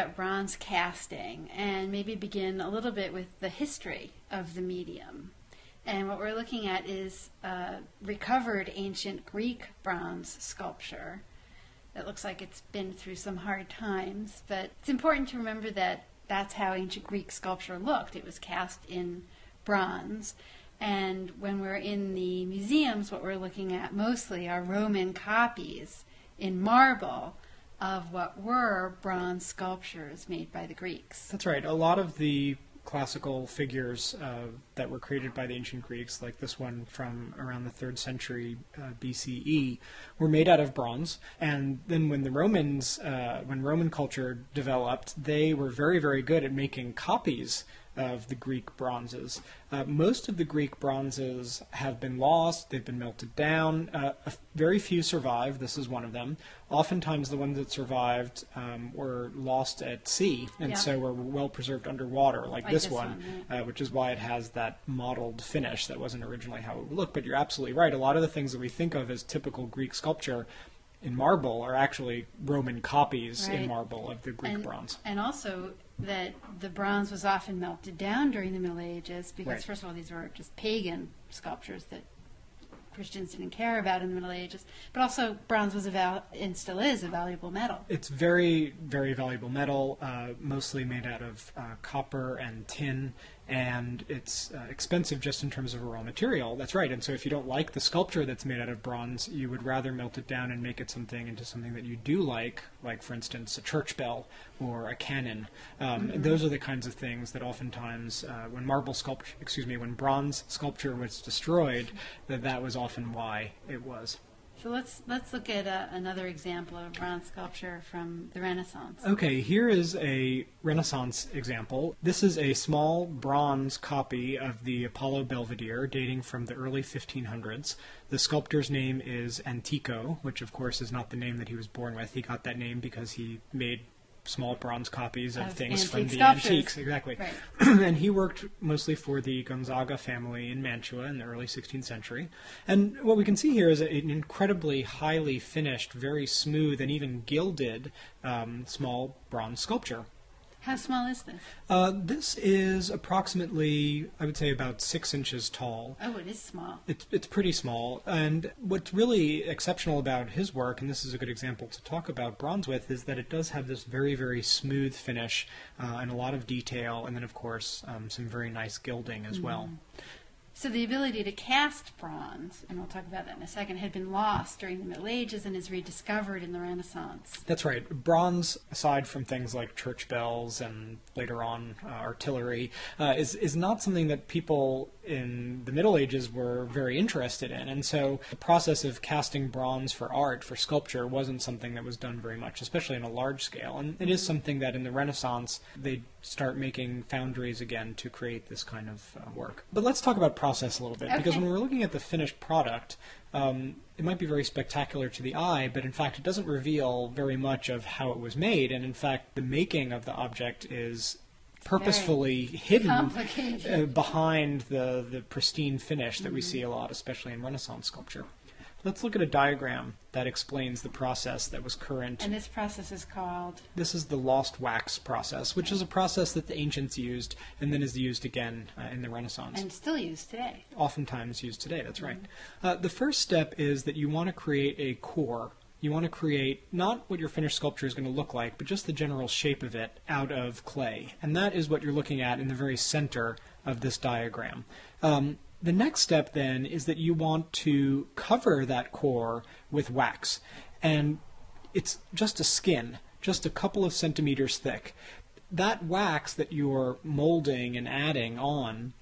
about bronze casting and maybe begin a little bit with the history of the medium. And what we're looking at is recovered ancient Greek bronze sculpture. It looks like it's been through some hard times, but it's important to remember that that's how ancient Greek sculpture looked. It was cast in bronze. And when we're in the museums, what we're looking at mostly are Roman copies in marble of what were bronze sculptures made by the Greeks. That's right. A lot of the classical figures that were created by the ancient Greeks, like this one from around the 3rd century BCE, were made out of bronze. And then when the Romans, when Roman culture developed, they were very, very good at making copies of the Greek bronzes. Most of the Greek bronzes have been lost, they've been melted down. Very few survive, this is one of them. Oftentimes the ones that survived were lost at sea, and so were well preserved underwater, like this one, which is why it has that mottled finish. That wasn't originally how it would look, but you're absolutely right. A lot of the things that we think of as typical Greek sculpture in marble are actually Roman copies in marble of the Greek bronze. And also that the bronze was often melted down during the Middle Ages because, first of all, these were just pagan sculptures that Christians didn't care about in the Middle Ages, but also bronze was and still is a valuable metal. It's very, very valuable metal, mostly made out of copper and tin, and it's expensive just in terms of a raw material. That's right. And so if you don't like the sculpture that's made out of bronze, you would rather melt it down and make it into something that you do like for instance, a church bell or a cannon. Those are the kinds of things that oftentimes, when bronze sculpture was destroyed, that was often why it was. So let's look at another example of bronze sculpture from the Renaissance. Okay, here is a Renaissance example. This is a small bronze copy of the Apollo Belvedere dating from the early 1500s. The sculptor's name is Antico, which of course is not the name that he was born with. He got that name because he made small bronze copies of things from the antiques. Exactly. Right. And he worked mostly for the Gonzaga family in Mantua in the early 16th century. And what we can see here is an incredibly highly finished, very smooth, and even gilded small bronze sculpture. How small is this? This is approximately, I would say, about 6 inches tall. Oh, it is small. It's pretty small. And what's really exceptional about his work, and this is a good example to talk about bronze with, is that it does have this very, very smooth finish and a lot of detail, and then, of course, some very nice gilding as well. So the ability to cast bronze, and we'll talk about that in a second, had been lost during the Middle Ages and is rediscovered in the Renaissance. That's right. Bronze, aside from things like church bells and later on artillery, is not something that people in the Middle Ages were very interested in. And so the process of casting bronze for art, for sculpture, wasn't something that was done very much, especially on a large scale. And it is something that in the Renaissance they start making foundries again to create this kind of work. But let's talk about process a little bit, because when we're looking at the finished product, it might be very spectacular to the eye, but in fact it doesn't reveal very much of how it was made, and in fact the making of the object is purposefully hidden behind the pristine finish that we see a lot, especially in Renaissance sculpture. Let's look at a diagram that explains the process that was current. And this process is called? This is the lost wax process, which is a process that the ancients used and then is used again in the Renaissance. And still used today. Oftentimes used today, that's right. The first step is that you want to create a core. You want to create not what your finished sculpture is going to look like, but just the general shape of it out of clay. And that is what you're looking at in the very center of this diagram. The next step then is that you want to cover that core with wax. And it's just a skin, just a couple of centimeters thick. That wax that you're molding and adding on,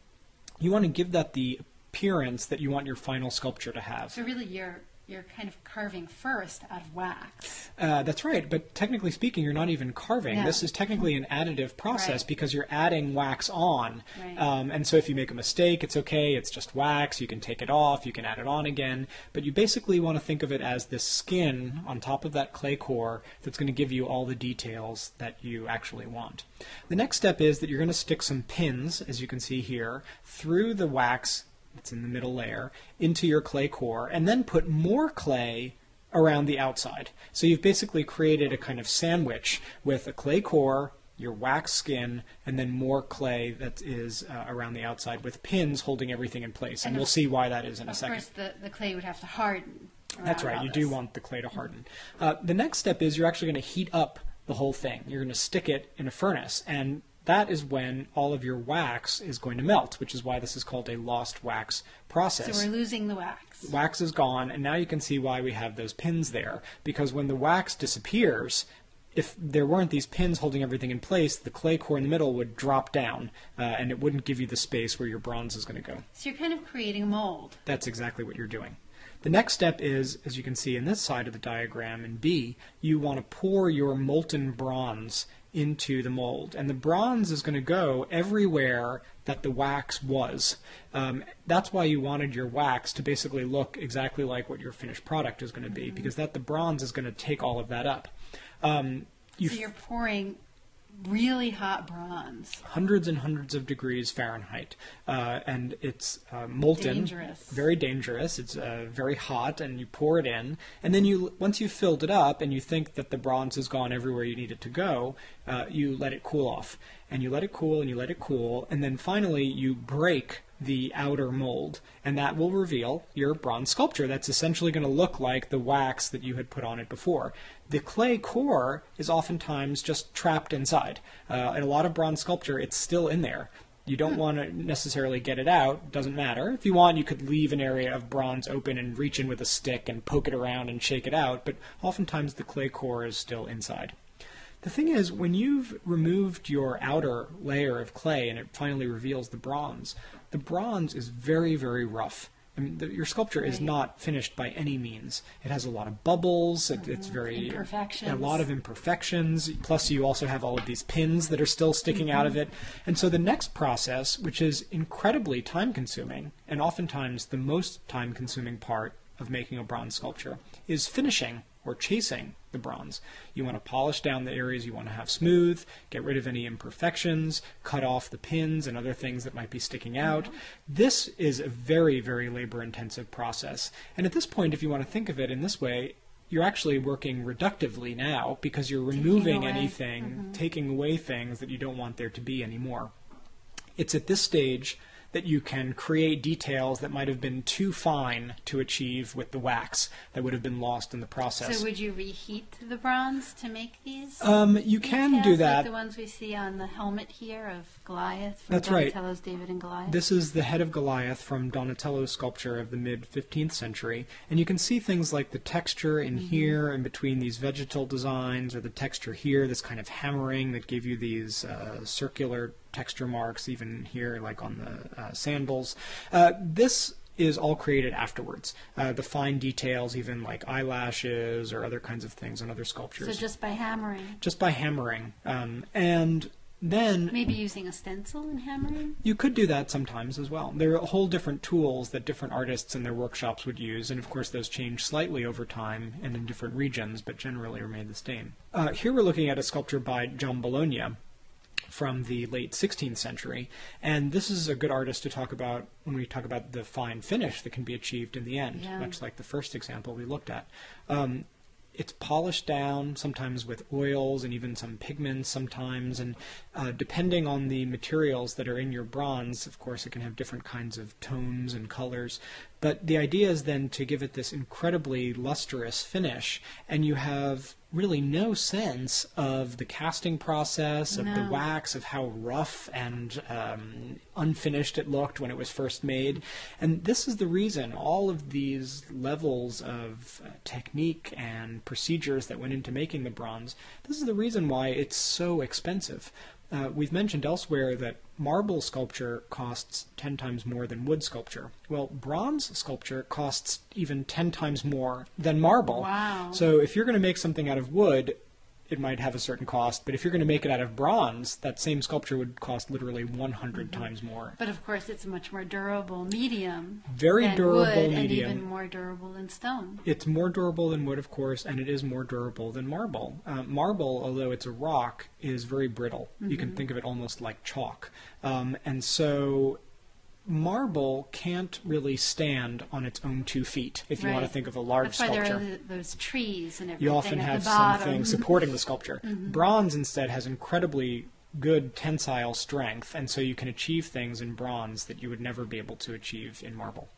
you want to give that the appearance that you want your final sculpture to have. So really you're kind of carving first out of wax. That's right, but technically speaking, you're not even carving. No. This is technically an additive process because you're adding wax on. Right. And so if you make a mistake, it's okay, it's just wax, you can take it off, you can add it on again, but you basically want to think of it as this skin on top of that clay core that's going to give you all the details that you actually want. The next step is that you're going to stick some pins, as you can see here, through the wax that's in the middle layer, into your clay core, and then put more clay around the outside. So you've basically created a kind of sandwich with a clay core, your wax skin, and then more clay that is around the outside with pins holding everything in place. And we'll see why that is in a second. Of course, the clay would have to harden. That's right. You do want the clay to harden. The next step is you're actually going to heat up the whole thing. You're going to stick it in a furnace, and that is when all of your wax is going to melt, which is why this is called a lost wax process. So we're losing the wax. Wax is gone, and now you can see why we have those pins there. Because when the wax disappears, if there weren't these pins holding everything in place, the clay core in the middle would drop down, and it wouldn't give you the space where your bronze is going to go. So you're kind of creating a mold. That's exactly what you're doing. The next step is, as you can see in this side of the diagram in B, you want to pour your molten bronze into the mold. And the bronze is going to go everywhere that the wax was. That's why you wanted your wax to basically look exactly like what your finished product is going to be, because the bronze is going to take all of that up. So you're pouring really hot bronze. Hundreds and hundreds of degrees Fahrenheit. And it's molten. Dangerous. Very dangerous. It's very hot, and you pour it in. And then once you've filled it up and you think that the bronze has gone everywhere you need it to go, you let it cool off. And you let it cool, and you let it cool. And then finally you break the outer mold, and that will reveal your bronze sculpture. That's essentially going to look like the wax that you had put on it before. The clay core is oftentimes just trapped inside. In a lot of bronze sculpture, it's still in there. You don't want to necessarily get it out. Doesn't matter. If you want, you could leave an area of bronze open and reach in with a stick and poke it around and shake it out, but oftentimes the clay core is still inside. The thing is, when you've removed your outer layer of clay and it finally reveals the bronze is very, very rough. I mean, your sculpture is not finished by any means. It has a lot of bubbles. It's very imperfections. A lot of imperfections. Plus, you also have all of these pins that are still sticking out of it. And so the next process, which is incredibly time-consuming, and oftentimes the most time-consuming part of making a bronze sculpture, is finishing or chasing the bronze. You want to polish down the areas you want to have smooth, get rid of any imperfections, cut off the pins and other things that might be sticking out. This is a very, very labor-intensive process. And at this point, if you want to think of it in this way, you're actually working reductively now because you're removing anything, taking away things that you don't want there to be anymore. It's at this stage that you can create details that might have been too fine to achieve with the wax that would have been lost in the process. So would you reheat the bronze to make these? You can do that. Like the ones we see on the helmet here of Goliath from That's right. Donatello's David and Goliath. This is the head of Goliath from Donatello's sculpture of the mid-15th century. And you can see things like the texture in here and between these vegetal designs, or the texture here, this kind of hammering that gave you these circular texture marks, even here, like on the sandals. This is all created afterwards. The fine details, even like eyelashes or other kinds of things on other sculptures. So just by hammering? Just by hammering. And then... Maybe using a stencil and hammering? You could do that sometimes as well. There are whole different tools that different artists in their workshops would use, and of course those change slightly over time and in different regions, but generally remain the same. Here we're looking at a sculpture by John Bologna from the late 16th century, and this is a good artist to talk about when we talk about the fine finish that can be achieved in the end, much like the first example we looked at. It's polished down, sometimes with oils and even some pigments sometimes, and depending on the materials that are in your bronze, of course, it can have different kinds of tones and colors. But the idea is then to give it this incredibly lustrous finish, and you have really no sense of the casting process, of the wax, of how rough and unfinished it looked when it was first made. And this is the reason all of these levels of technique and procedures that went into making the bronze, this is the reason why it's so expensive. We've mentioned elsewhere that marble sculpture costs 10 times more than wood sculpture. Well, bronze sculpture costs even 10 times more than marble. Wow. So if you're going to make something out of wood, it might have a certain cost, but if you're going to make it out of bronze, that same sculpture would cost literally 100 times more. But of course, it's a much more durable medium. Very than durable wood, medium. And even more durable than stone. It's more durable than wood, of course, and it is more durable than marble. Marble, although it's a rock, is very brittle. You can think of it almost like chalk. And so marble can't really stand on its own 2 feet, if you want to think of a large That's sculpture. Why there are those trees and everything. You often at have the bottom. something supporting the sculpture. Bronze, instead, has incredibly good tensile strength, and so you can achieve things in bronze that you would never be able to achieve in marble.